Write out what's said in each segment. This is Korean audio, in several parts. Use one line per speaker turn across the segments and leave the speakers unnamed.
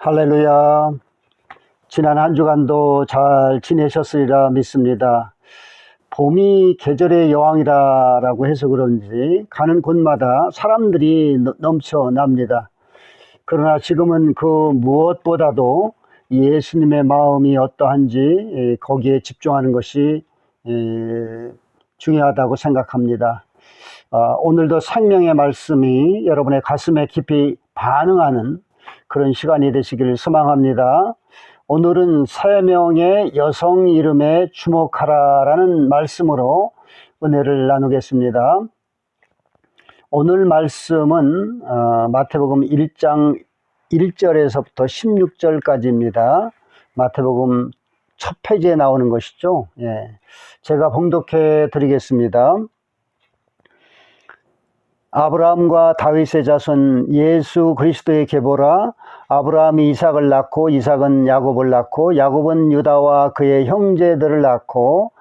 할렐루야. 지난 한 주간도 잘 지내셨으리라 믿습니다. 봄이 계절의 여왕이라고 해서 그런지 가는 곳마다 사람들이 넘쳐납니다. 그러나 지금은 그 무엇보다도 예수님의 마음이 어떠한지 거기에 집중하는 것이 중요하다고 생각합니다. 오늘도 생명의 말씀이 여러분의 가슴에 깊이 반응하는 그런 시간이 되시기를 소망합니다. 오늘은 3명의 여성 이름에 주목하라라는 말씀으로 은혜를 나누겠습니다. 오늘 말씀은 마태복음 1장 1절에서부터 16절까지입니다. 마태복음 첫 페이지에 나오는 것이죠. 제가 봉독해 드리겠습니다. 아브라함과 다윗의 자손 예수 그리스도의 계보라. 아브라함이 이삭을 낳고 이삭은 야곱을 낳고 야곱은 유다와 그의 형제들을 낳고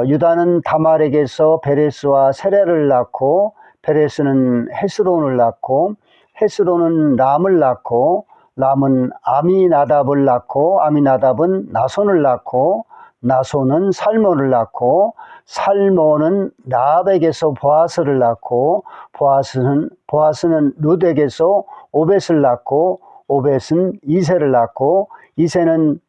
유다는 다말에게서 베레스와 세레를 낳고 베레스는 헤스론을 낳고 헤스론은 람을 낳고 람은 아미나답을 낳고 아미나답은 나손을 낳고 나손은 살몬을 낳고 살몬은 라합에게서 보아스를 낳고 보아스는 룻에게서 오벳을 낳고 오벳은 이새를 낳고 이새는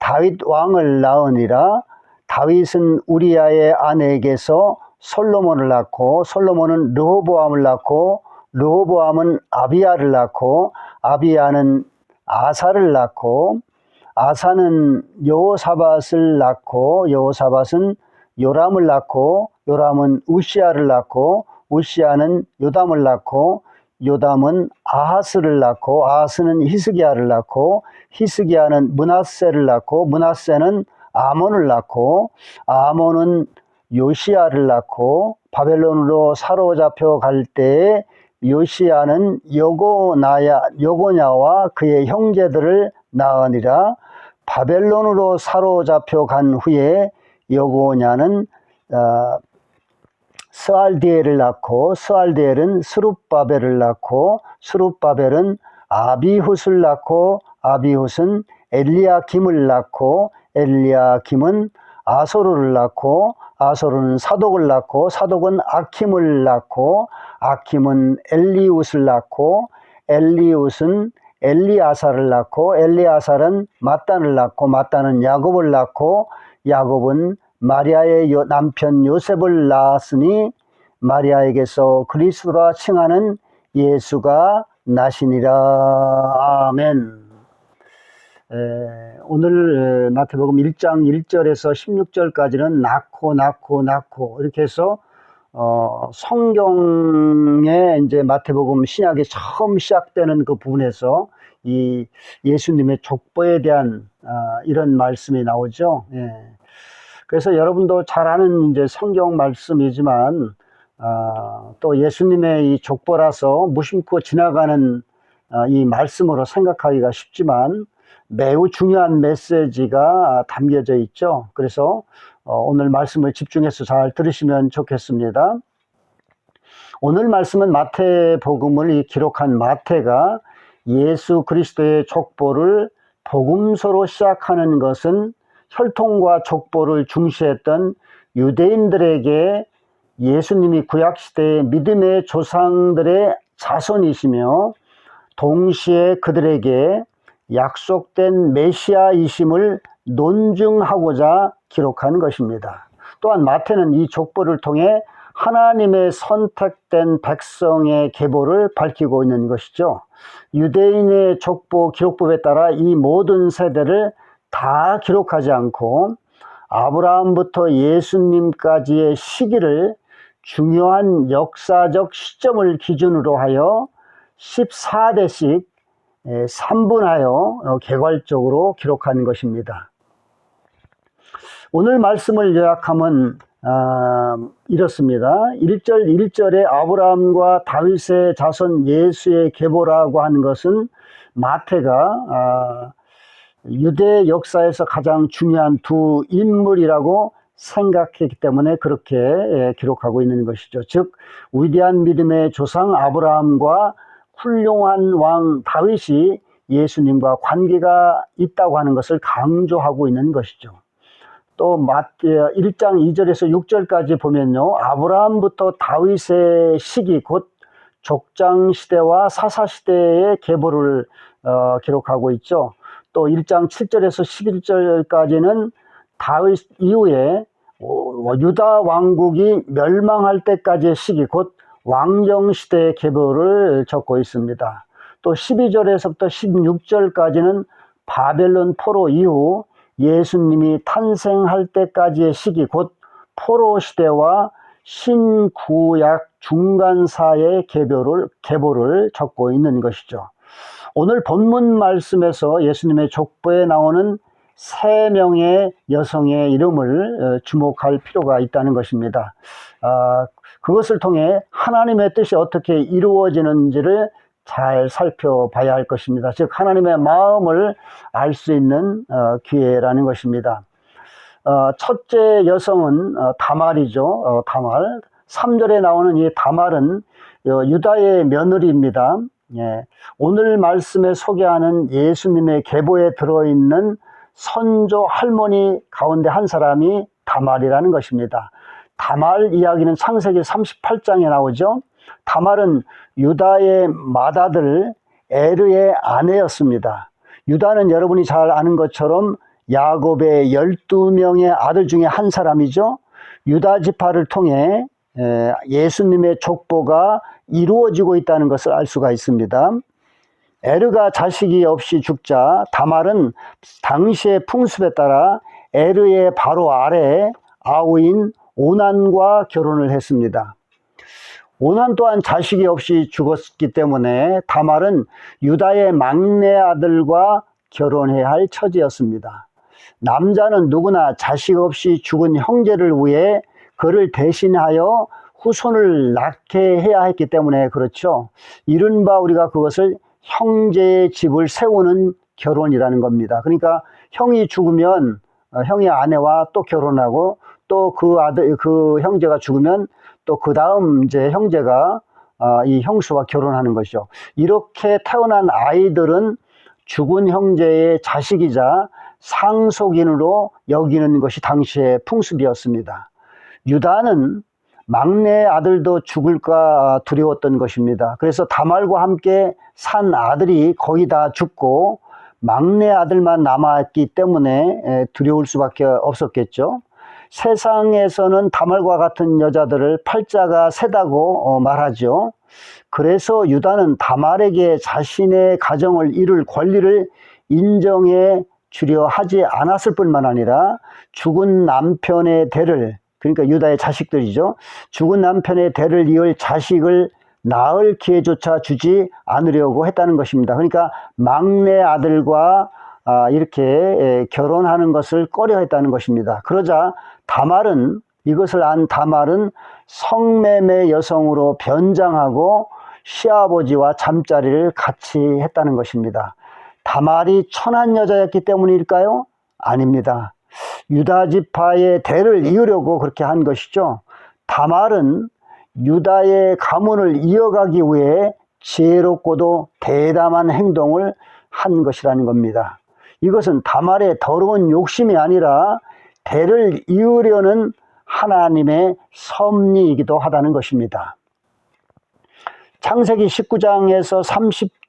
다윗 왕을 낳으니라. 다윗은 우리아의 아내에게서 솔로몬을 낳고 솔로몬은 르호보암을 낳고 르호보암은 아비야를 낳고 아비야는 아사를 낳고 아사는 여호사밧을 낳고 여호사밧은 요람을 낳고 요람은 우시야를 낳고 우시야는 요담을 낳고 요담은 아하스를 낳고 아하스는 히스기야를 낳고 히스기야는 므낫세를 낳고 므낫세는 아몬을 낳고 아몬은 요시야를 낳고 바벨론으로 사로잡혀 갈 때에 요시야는 여고냐와 그의 형제들을 낳으니라. 바벨론으로 사로잡혀 간 후에 여고냐는 스알디엘을 낳고 스알디엘은 스룹바벨을 낳고 스룹바벨은 아비훗을 낳고 아비훗은 엘리야김을 낳고 엘리야김은 아소르를 낳고 아소르는 사독을 낳고 사독은 아킴을 낳고 아킴은 엘리웃을 낳고 엘리웃은 엘리아사를 낳고 엘리아사는 mat단을 낳고 mat단은 야곱을 낳고 야곱은 마리아의 남편 요셉을 낳았으니 마리아에게서 그리스도라 칭하는 예수가 나시니라. 아멘. 오늘 마태복음 1장 1절에서 16절까지는 낳고 이렇게 해서 성경에 이제 마태복음 신약이 처음 시작되는 그 부분에서 이 예수님의 족보에 대한 이런 말씀이 나오죠. 그래서 여러분도 잘 아는 이제 성경 말씀이지만 또 예수님의 이 족보라서 무심코 지나가는 이 말씀으로 생각하기가 쉽지만 매우 중요한 메시지가 담겨져 있죠. 그래서 오늘 말씀을 집중해서 잘 들으시면 좋겠습니다. 오늘 말씀은 마태복음을 기록한 마태가 예수 그리스도의 족보를 복음서로 시작하는 것은 혈통과 족보를 중시했던 유대인들에게 예수님이 구약시대의 믿음의 조상들의 자손이시며 동시에 그들에게 약속된 메시아이심을 논증하고자 기록한 것입니다. 또한 마태는 이 족보를 통해 하나님의 선택된 백성의 계보를 밝히고 있는 것이죠. 유대인의 족보 기록법에 따라 이 모든 세대를 다 기록하지 않고 아브라함부터 예수님까지의 시기를 중요한 역사적 시점을 기준으로 하여 14대씩 3분하여 개괄적으로 기록한 것입니다. 오늘 말씀을 요약하면 이렇습니다. 1절 1절에 아브라함과 다윗의 자손 예수의 계보라고 하는 것은 마태가 유대 역사에서 가장 중요한 두 인물이라고 생각했기 때문에 그렇게 기록하고 있는 것이죠. 즉 위대한 믿음의 조상 아브라함과 훌륭한 왕 다윗이 예수님과 관계가 있다고 하는 것을 강조하고 있는 것이죠. 또 1장 2절에서 6절까지 보면요, 아브라함부터 다윗의 시기, 곧 족장 시대와 사사 시대의 계보를 기록하고 있죠. 또 1장 7절에서 11절까지는 다윗 이후에 유다 왕국이 멸망할 때까지의 시기, 곧 왕정 시대의 계보를 적고 있습니다. 또 12절에서부터 16절까지는 바벨론 포로 이후 예수님이 탄생할 때까지의 시기, 곧 포로 시대와 신구약 중간사의 계보를 적고 있는 것이죠. 오늘 본문 말씀에서 예수님의 족보에 나오는 3명의 여성의 이름을 주목할 필요가 있다는 것입니다. 그것을 통해 하나님의 뜻이 어떻게 이루어지는지를 잘 살펴봐야 할 것입니다. 즉 하나님의 마음을 알 수 있는 기회라는 것입니다. 첫째 여성은 다말이죠. 다말. 3절에 나오는 이 다말은 유다의 며느리입니다. 예. 오늘 말씀에 소개하는 예수님의 계보에 들어있는 선조 할머니 가운데 한 사람이 다말이라는 것입니다. 다말 이야기는 창세기 38장에 나오죠. 다말은 유다의 맏아들 에르의 아내였습니다. 유다는 여러분이 잘 아는 것처럼 야곱의 12명의 아들 중에 한 사람이죠. 유다 지파를 통해 예수님의 족보가 이루어지고 있다는 것을 알 수가 있습니다. 에르가 자식이 없이 죽자 다말은 당시의 풍습에 따라 에르의 바로 아래 아우인 오난과 결혼을 했습니다. 오난 또한 자식이 없이 죽었기 때문에 다말은 유다의 막내 아들과 결혼해야 할 처지였습니다. 남자는 누구나 자식 없이 죽은 형제를 위해 그를 대신하여 후손을 낳게 해야 했기 때문에 그렇죠. 이른바 우리가 그것을 형제의 집을 세우는 결혼이라는 겁니다. 그러니까 형이 죽으면 형의 아내와 또 결혼하고 또 그 형제가 죽으면 또 그 다음 이제 형제가 이 형수와 결혼하는 것이죠. 이렇게 태어난 아이들은 죽은 형제의 자식이자 상속인으로 여기는 것이 당시의 풍습이었습니다. 유다는 막내 아들도 죽을까 두려웠던 것입니다. 그래서 다말과 함께 산 아들이 거의 다 죽고 막내 아들만 남았기 때문에 두려울 수밖에 없었겠죠. 세상에서는 다말과 같은 여자들을 팔자가 세다고 말하죠. 그래서 유다는 다말에게 자신의 가정을 이룰 권리를 인정해 주려 하지 않았을 뿐만 아니라 죽은 남편의 대를, 그러니까 유다의 자식들이죠. 죽은 남편의 대를 이을 자식을 낳을 기회조차 주지 않으려고 했다는 것입니다. 그러니까 막내 아들과 이렇게 결혼하는 것을 꺼려했다는 것입니다. 그러자 이것을 안 다말은 성매매 여성으로 변장하고 시아버지와 잠자리를 같이 했다는 것입니다. 다말이 천한 여자였기 때문일까요? 아닙니다. 유다 지파의 대를 이으려고 그렇게 한 것이죠. 다말은 유다의 가문을 이어가기 위해 지혜롭고도 대담한 행동을 한 것이라는 겁니다. 이것은 다말의 더러운 욕심이 아니라 대를 이으려는 하나님의 섭리이기도 하다는 것입니다. 창세기 19장에서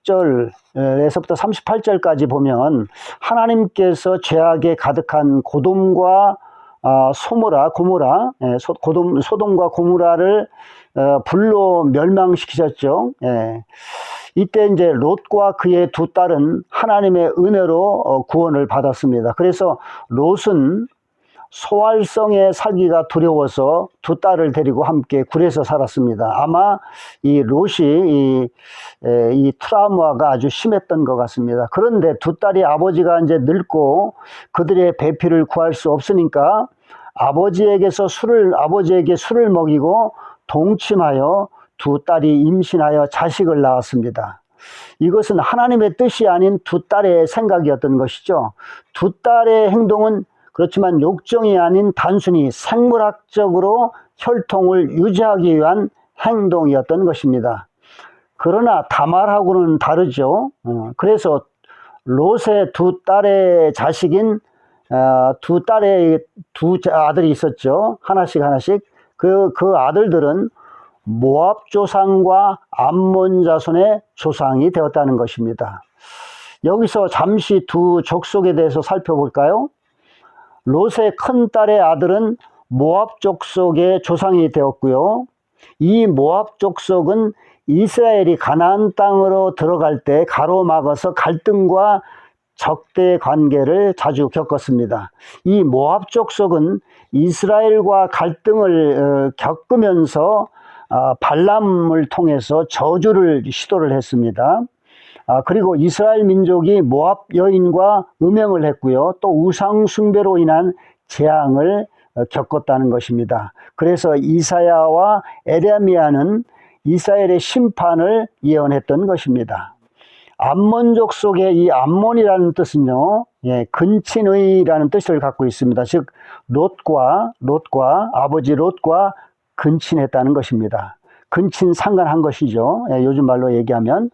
30절에서부터 38절까지 보면 하나님께서 죄악에 가득한 고돔과 소돔과 고모라를 불로 멸망시키셨죠. 이때 이제 롯과 그의 두 딸은 하나님의 은혜로 구원을 받았습니다. 그래서 롯은 소활성에 살기가 두려워서 두 딸을 데리고 함께 굴에서 살았습니다. 아마 이 롯이 이 트라우마가 아주 심했던 것 같습니다. 그런데 두 딸이 아버지가 이제 늙고 그들의 배필을 구할 수 없으니까 아버지에게 술을 먹이고 동침하여 두 딸이 임신하여 자식을 낳았습니다. 이것은 하나님의 뜻이 아닌 두 딸의 생각이었던 것이죠. 두 딸의 행동은 그렇지만 욕정이 아닌 단순히 생물학적으로 혈통을 유지하기 위한 행동이었던 것입니다. 그러나 다말하고는 다르죠. 그래서 롯의 두 딸의 자식인 두 아들이 있었죠. 하나씩. 그 아들들은 모압 조상과 암몬 자손의 조상이 되었다는 것입니다. 여기서 잠시 두 족속에 대해서 살펴볼까요? 롯의 큰 딸의 아들은 모압 족속의 조상이 되었고요. 이 모압 족속은 이스라엘이 가나안 땅으로 들어갈 때 가로막아서 갈등과 적대 관계를 자주 겪었습니다. 이 모압 족속은 이스라엘과 갈등을 겪으면서 발람을 통해서 저주를 시도를 했습니다. 그리고 이스라엘 민족이 모압 여인과 음행을 했고요. 또 우상 숭배로 인한 재앙을 겪었다는 것입니다. 그래서 이사야와 에레미야는 이스라엘의 심판을 예언했던 것입니다. 암몬 족속의 이 암몬이라는 뜻은요, 근친의라는 뜻을 갖고 있습니다. 즉 롯과 아버지 롯과 근친했다는 것입니다. 근친 상간한 것이죠. 요즘 말로 얘기하면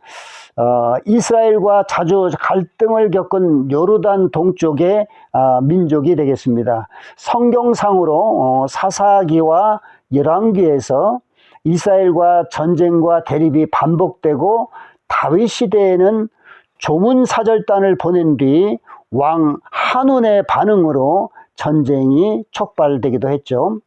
이스라엘과 자주 갈등을 겪은 요르단 동쪽의 민족이 되겠습니다. 성경상으로 사사기와 열왕기에서 이스라엘과 전쟁과 대립이 반복되고 다윗 시대에는 조문사절단을 보낸 뒤 왕 한운의 반응으로 전쟁이 촉발되기도 했죠.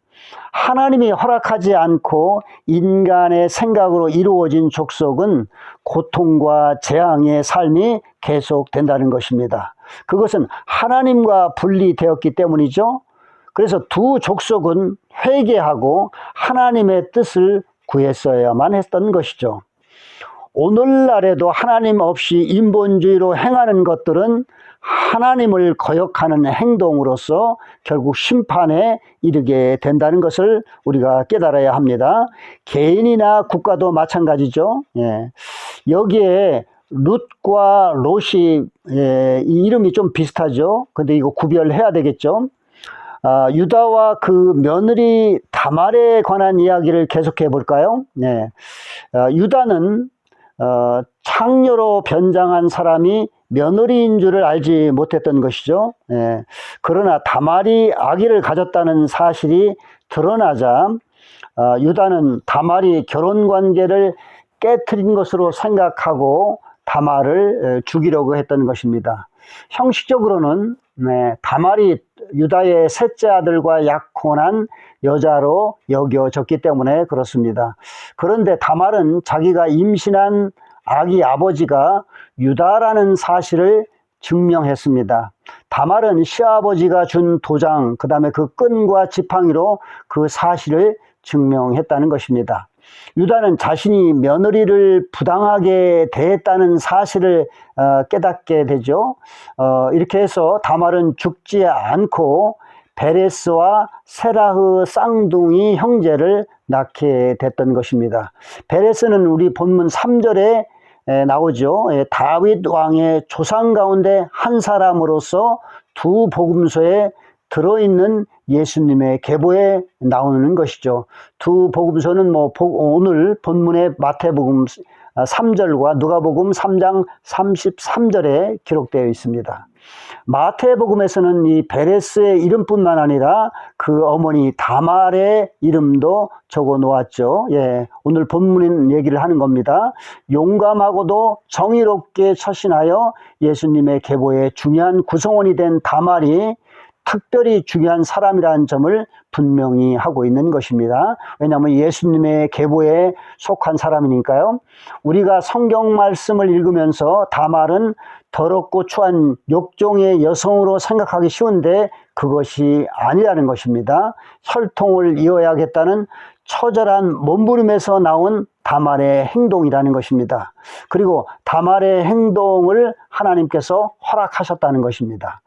하나님이 허락하지 않고 인간의 생각으로 이루어진 족속은 고통과 재앙의 삶이 계속된다는 것입니다. 그것은 하나님과 분리되었기 때문이죠. 그래서 두 족속은 회개하고 하나님의 뜻을 구했어야만 했던 것이죠. 오늘날에도 하나님 없이 인본주의로 행하는 것들은 하나님을 거역하는 행동으로서 결국 심판에 이르게 된다는 것을 우리가 깨달아야 합니다. 개인이나 국가도 마찬가지죠. 여기에 룻과 롯이 이 이름이 좀 비슷하죠. 근데 이거 구별해야 되겠죠. 유다와 그 며느리 다말에 관한 이야기를 계속해 볼까요? 유다는 창녀로 변장한 사람이 며느리인 줄을 알지 못했던 것이죠. 그러나 다말이 아기를 가졌다는 사실이 드러나자 유다는 다말이 결혼관계를 깨트린 것으로 생각하고 다말을 죽이려고 했던 것입니다. 형식적으로는 다말이 유다의 셋째 아들과 약혼한 여자로 여겨졌기 때문에 그렇습니다. 그런데 다말은 자기가 임신한 아기 아버지가 유다라는 사실을 증명했습니다. 다말은 시아버지가 준 도장, 그 다음에 그 끈과 지팡이로 그 사실을 증명했다는 것입니다. 유다는 자신이 며느리를 부당하게 대했다는 사실을 깨닫게 되죠. 이렇게 해서 다말은 죽지 않고 베레스와 세라흐 쌍둥이 형제를 낳게 됐던 것입니다. 베레스는 우리 본문 3절에 나오죠. 다윗 왕의 조상 가운데 한 사람으로서 두 복음서에 들어있는 예수님의 계보에 나오는 것이죠. 두 복음서는 오늘 본문의 마태복음 3절과 누가복음 3장 33절에 기록되어 있습니다. 마태복음에서는 이 베레스의 이름뿐만 아니라 그 어머니 다말의 이름도 적어 놓았죠. 오늘 본문 얘기를 하는 겁니다. 용감하고도 정의롭게 처신하여 예수님의 계보의 중요한 구성원이 된 다말이 특별히 중요한 사람이라는 점을 분명히 하고 있는 것입니다. 왜냐하면 예수님의 계보에 속한 사람이니까요. 우리가 성경 말씀을 읽으면서 다말은 더럽고 추한 욕종의 여성으로 생각하기 쉬운데 그것이 아니라는 것입니다. 혈통을 이어야겠다는 처절한 몸부림에서 나온 다말의 행동이라는 것입니다. 그리고 다말의 행동을 하나님께서 허락하셨다는 것입니다.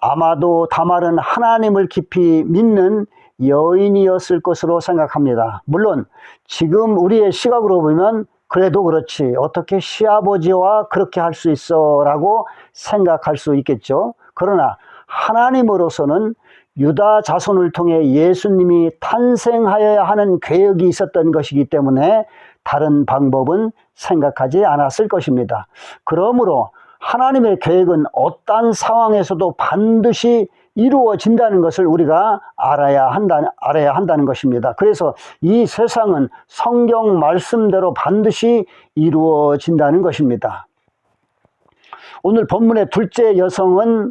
아마도 다말은 하나님을 깊이 믿는 여인이었을 것으로 생각합니다. 물론 지금 우리의 시각으로 보면 그래도 그렇지 어떻게 시아버지와 그렇게 할 수 있어 라고 생각할 수 있겠죠. 그러나 하나님으로서는 유다 자손을 통해 예수님이 탄생하여야 하는 계획이 있었던 것이기 때문에 다른 방법은 생각하지 않았을 것입니다. 그러므로 하나님의 계획은 어떠한 상황에서도 반드시 이루어진다는 것을 우리가 알아야 한다는 것입니다. 그래서 이 세상은 성경 말씀대로 반드시 이루어진다는 것입니다. 오늘 본문의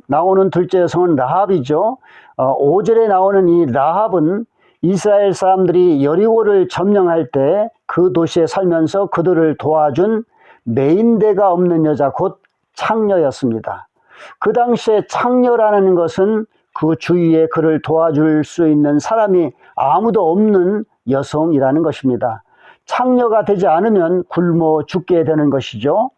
나오는 둘째 여성은 라합이죠. 5절에 나오는 이 라합은 이스라엘 사람들이 여리고를 점령할 때 그 도시에 살면서 그들을 도와준 매인대가 없는 여자, 곧 창녀였습니다. 그 당시에 창녀라는 것은 그 주위에 그를 도와줄 수 있는 사람이 아무도 없는 여성이라는 것입니다. 창녀가 되지 않으면 굶어 죽게 되는 것이죠.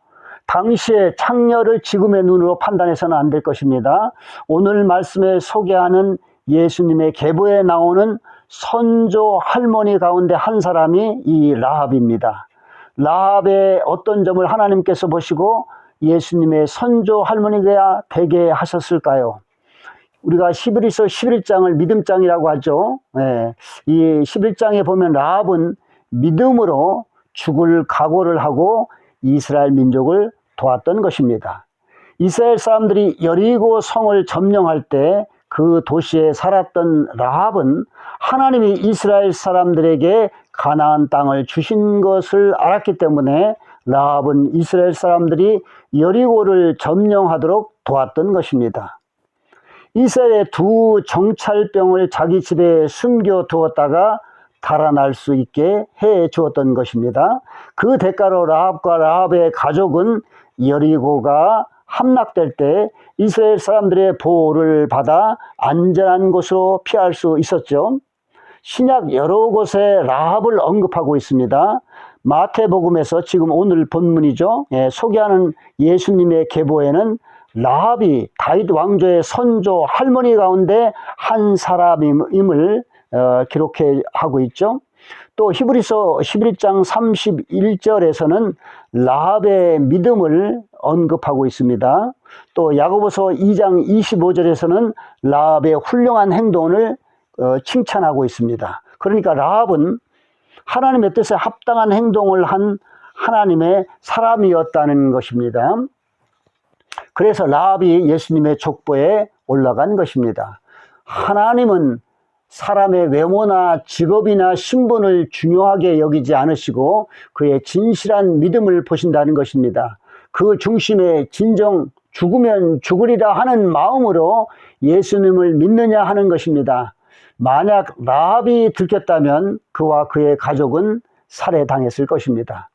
당시에 창녀를 지금의 눈으로 판단해서는 안 될 것입니다. 오늘 말씀에 소개하는 예수님의 계보에 나오는 선조 할머니 가운데 한 사람이 이 라합입니다. 라합의 어떤 점을 하나님께서 보시고 예수님의 선조 할머니가 되게 하셨을까요? 우리가 히브리서 11장을 믿음장이라고 하죠. 이 11장에 보면 라합은 믿음으로 죽을 각오를 하고 이스라엘 민족을 도왔던 것입니다. 이스라엘 사람들이 여리고 성을 점령할 때 그 도시에 살았던 라합은 하나님이 이스라엘 사람들에게 가나안 땅을 주신 것을 알았기 때문에 라합은 이스라엘 사람들이 여리고를 점령하도록 도왔던 것입니다. 이스라엘의 두 정찰병을 자기 집에 숨겨두었다가 달아날 수 있게 해 주었던 것입니다. 그 대가로 라합과 라합의 가족은 여리고가 함락될 때 이스라엘 사람들의 보호를 받아 안전한 곳으로 피할 수 있었죠. 신약 여러 곳에 라합을 언급하고 있습니다. 마태복음에서 지금 오늘 본문이죠. 소개하는 예수님의 계보에는 라합이 다윗 왕조의 선조 할머니 가운데 한 사람임을 기록하고 있죠. 또 히브리서 11장 31절에서는 라합의 믿음을 언급하고 있습니다. 또 야고보서 2장 25절에서는 라합의 훌륭한 행동을 칭찬하고 있습니다. 그러니까 라합은 하나님의 뜻에 합당한 행동을 한 하나님의 사람이었다는 것입니다. 그래서 라합이 예수님의 족보에 올라간 것입니다. 하나님은 사람의 외모나 직업이나 신분을 중요하게 여기지 않으시고 그의 진실한 믿음을 보신다는 것입니다. 그 중심에 진정 죽으면 죽으리라 하는 마음으로 예수님을 믿느냐 하는 것입니다. 만약 라합이 들켰다면 그와 그의 가족은 살해당했을 것입니다.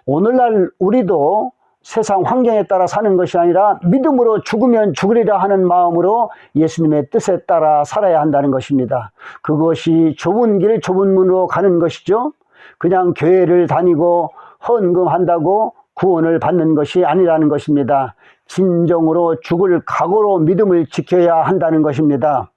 오늘날 우리도 세상 환경에 따라 사는 것이 아니라 믿음으로 죽으면 죽으리라 하는 마음으로 예수님의 뜻에 따라 살아야 한다는 것입니다. 그것이 좁은 길 좁은 문으로 가는 것이죠. 그냥 교회를 다니고 헌금한다고 구원을 받는 것이 아니라는 것입니다. 진정으로 죽을 각오로 믿음을 지켜야 한다는 것입니다.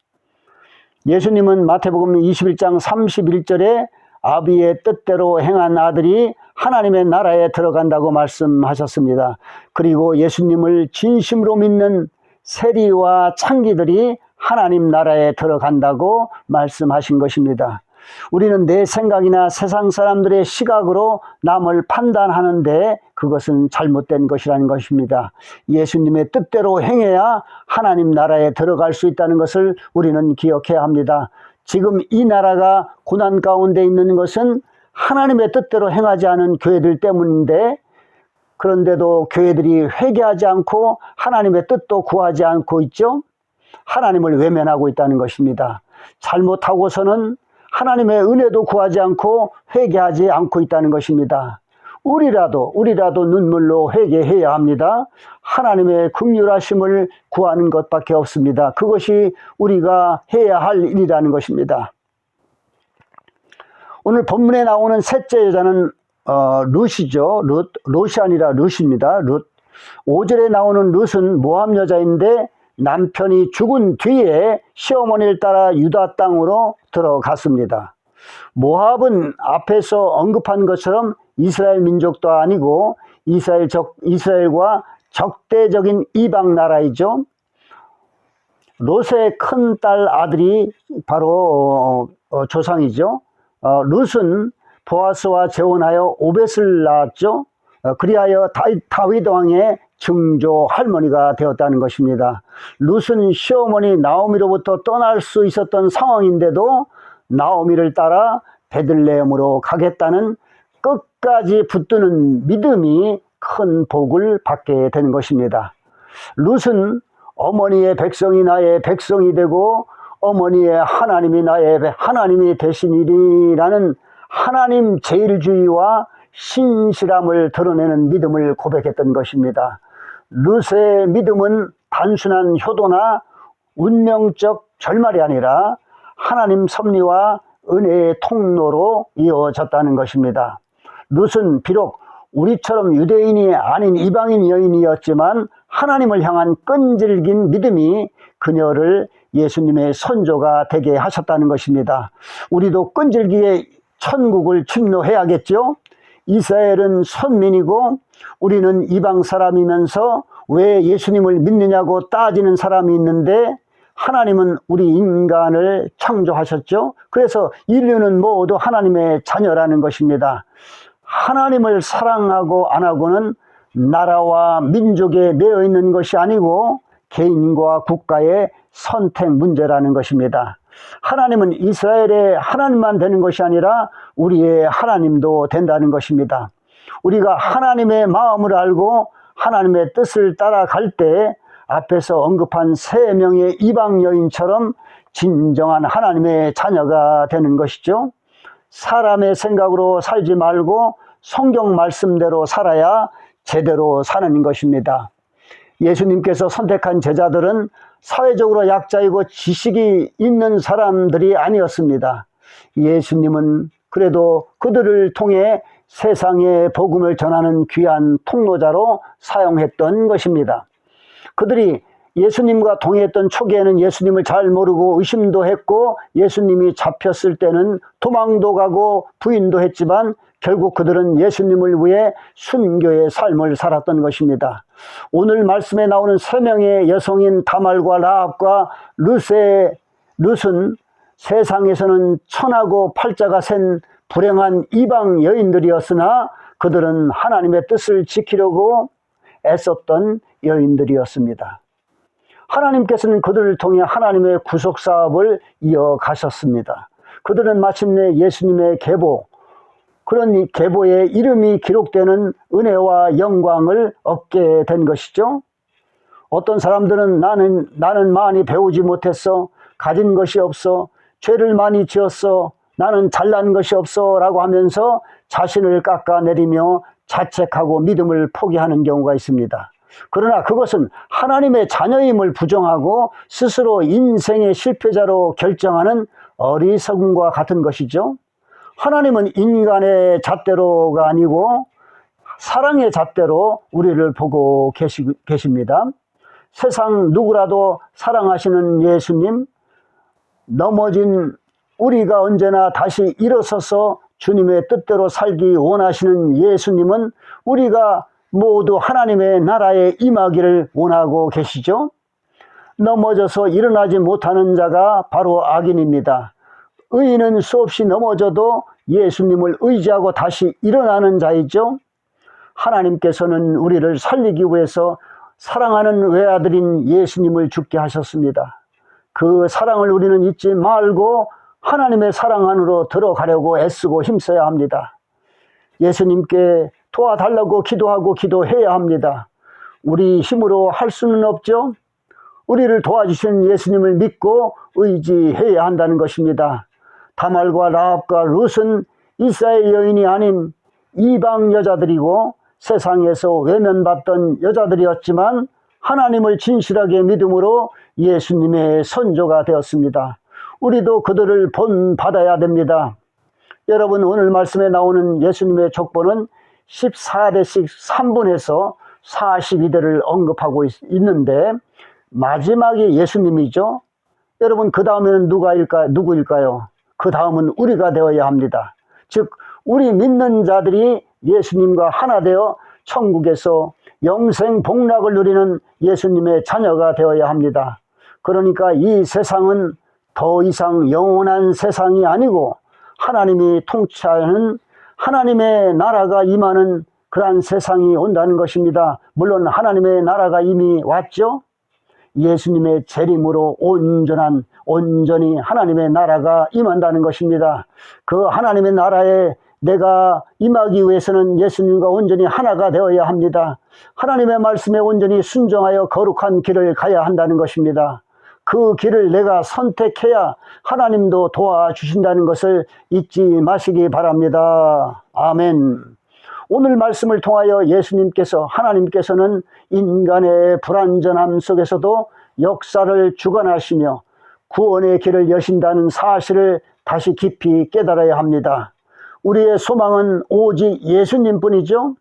예수님은 마태복음 21장 31절에 아비의 뜻대로 행한 아들이 하나님의 나라에 들어간다고 말씀하셨습니다. 그리고 예수님을 진심으로 믿는 세리와 창기들이 하나님 나라에 들어간다고 말씀하신 것입니다. 우리는 내 생각이나 세상 사람들의 시각으로 남을 판단하는데 그것은 잘못된 것이라는 것입니다. 예수님의 뜻대로 행해야 하나님 나라에 들어갈 수 있다는 것을 우리는 기억해야 합니다. 지금 이 나라가 고난 가운데 있는 것은 하나님의 뜻대로 행하지 않은 교회들 때문인데, 그런데도 교회들이 회개하지 않고 하나님의 뜻도 구하지 않고 있죠. 하나님을 외면하고 있다는 것입니다. 잘못하고서는 하나님의 은혜도 구하지 않고 회개하지 않고 있다는 것입니다. 우리라도 눈물로 회개해야 합니다. 하나님의 긍휼하심을 구하는 것밖에 없습니다. 그것이 우리가 해야 할 일이라는 것입니다. 오늘 본문에 나오는 셋째 여자는 룻이죠. 롯이 아니라 룻입니다. 룻. 5절에 나오는 룻은 모함 여자인데 남편이 죽은 뒤에 시어머니를 따라 유다 땅으로 들어갔습니다. 모압은 앞에서 언급한 것처럼 이스라엘 민족도 아니고 이스라엘과 적대적인 이방 나라이죠. 롯의 큰딸 아들이 바로 조상이죠. 룻은 보아스와 재혼하여 오벳을 낳았죠. 그리하여 다윗 왕의 증조 할머니가 되었다는 것입니다. 룻은 시어머니 나오미로부터 떠날 수 있었던 상황인데도 나오미를 따라 베들레헴으로 가겠다는 끝까지 붙드는 믿음이 큰 복을 받게 되는 것입니다. 룻은 어머니의 백성이 나의 백성이 되고 어머니의 하나님이 나의 하나님이 되시니라는 하나님 제일주의와 신실함을 드러내는 믿음을 고백했던 것입니다. 룻의 믿음은 단순한 효도나 운명적 결말이 아니라 하나님 섭리와 은혜의 통로로 이어졌다는 것입니다. 룻은 비록 우리처럼 유대인이 아닌 이방인 여인이었지만 하나님을 향한 끈질긴 믿음이 그녀를 예수님의 선조가 되게 하셨다는 것입니다. 우리도 끈질기게 천국을 침노해야겠죠? 이스라엘은 선민이고 우리는 이방 사람이면서 왜 예수님을 믿느냐고 따지는 사람이 있는데 하나님은 우리 인간을 창조하셨죠. 그래서 인류는 모두 하나님의 자녀라는 것입니다. 하나님을 사랑하고 안 하고는 나라와 민족에 매여 있는 것이 아니고 개인과 국가의 선택 문제라는 것입니다. 하나님은 이스라엘의 하나님만 되는 것이 아니라 우리의 하나님도 된다는 것입니다. 우리가 하나님의 마음을 알고 하나님의 뜻을 따라갈 때 앞에서 언급한 3명의 이방 여인처럼 진정한 하나님의 자녀가 되는 것이죠. 사람의 생각으로 살지 말고 성경 말씀대로 살아야 제대로 사는 것입니다. 예수님께서 선택한 제자들은 사회적으로 약자이고 지식이 있는 사람들이 아니었습니다. 예수님은 그래도 그들을 통해 세상에 복음을 전하는 귀한 통로자로 사용했던 것입니다. 그들이 예수님과 동행했던 초기에는 예수님을 잘 모르고 의심도 했고 예수님이 잡혔을 때는 도망도 가고 부인도 했지만 결국 그들은 예수님을 위해 순교의 삶을 살았던 것입니다. 오늘 말씀에 나오는 3명의 여성인 다말과 라합과 룻은 세상에서는 천하고 팔자가 센 불행한 이방 여인들이었으나 그들은 하나님의 뜻을 지키려고 애썼던 여인들이었습니다. 하나님께서는 그들을 통해 하나님의 구속 사업을 이어가셨습니다. 그들은 마침내 예수님의 계보, 그런 이 계보의 이름이 기록되는 은혜와 영광을 얻게 된 것이죠. 어떤 사람들은 나는 많이 배우지 못했어, 가진 것이 없어, 죄를 많이 지었어, 나는 잘난 것이 없어 라고 하면서 자신을 깎아내리며 자책하고 믿음을 포기하는 경우가 있습니다. 그러나 그것은 하나님의 자녀임을 부정하고 스스로 인생의 실패자로 결정하는 어리석음과 같은 것이죠. 하나님은 인간의 잣대로가 아니고 사랑의 잣대로 우리를 보고 계십니다. 세상 누구라도 사랑하시는 예수님, 넘어진 우리가 언제나 다시 일어서서 주님의 뜻대로 살기 원하시는 예수님은 우리가 모두 하나님의 나라에 임하기를 원하고 계시죠. 넘어져서 일어나지 못하는 자가 바로 악인입니다. 의인은 수없이 넘어져도 예수님을 의지하고 다시 일어나는 자이죠. 하나님께서는 우리를 살리기 위해서 사랑하는 외아들인 예수님을 죽게 하셨습니다. 그 사랑을 우리는 잊지 말고 하나님의 사랑 안으로 들어가려고 애쓰고 힘써야 합니다. 예수님께 도와달라고 기도하고 기도해야 합니다. 우리 힘으로 할 수는 없죠. 우리를 도와주시는 예수님을 믿고 의지해야 한다는 것입니다. 다말과 라합과 룻은 이스라엘 여인이 아닌 이방 여자들이고 세상에서 외면받던 여자들이었지만 하나님을 진실하게 믿음으로 예수님의 선조가 되었습니다. 우리도 그들을 본받아야 됩니다. 여러분, 오늘 말씀에 나오는 예수님의 족보는 14대씩 3분에서 42대를 언급하고 있는데 마지막이 예수님이죠. 여러분, 그 다음에는 누구일까요? 그 다음은 우리가 되어야 합니다. 즉 우리 믿는 자들이 예수님과 하나 되어 천국에서 영생 복락을 누리는 예수님의 자녀가 되어야 합니다. 그러니까 이 세상은 더 이상 영원한 세상이 아니고 하나님이 통치하는 하나님의 나라가 임하는 그러한 세상이 온다는 것입니다. 물론 하나님의 나라가 이미 왔죠. 예수님의 재림으로 온전히 하나님의 나라가 임한다는 것입니다. 그 하나님의 나라에 내가 임하기 위해서는 예수님과 온전히 하나가 되어야 합니다. 하나님의 말씀에 온전히 순종하여 거룩한 길을 가야 한다는 것입니다. 그 길을 내가 선택해야 하나님도 도와주신다는 것을 잊지 마시기 바랍니다. 아멘. 오늘 말씀을 통하여 하나님께서는 인간의 불완전함 속에서도 역사를 주관하시며 구원의 길을 여신다는 사실을 다시 깊이 깨달아야 합니다. 우리의 소망은 오직 예수님뿐이죠.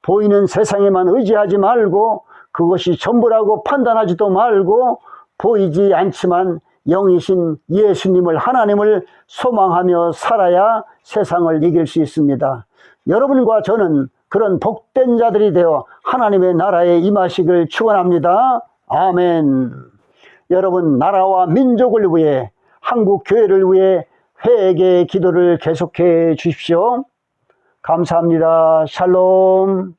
보이는 세상에만 의지하지 말고 그것이 전부라고 판단하지도 말고 보이지 않지만 영이신 예수님을, 하나님을 소망하며 살아야 세상을 이길 수 있습니다. 여러분과 저는 그런 복된 자들이 되어 하나님의 나라에 임하시길 축원합니다. 아멘. 여러분, 나라와 민족을 위해, 한국 교회를 위해 회개의 기도를 계속해 주십시오. 감사합니다. 샬롬.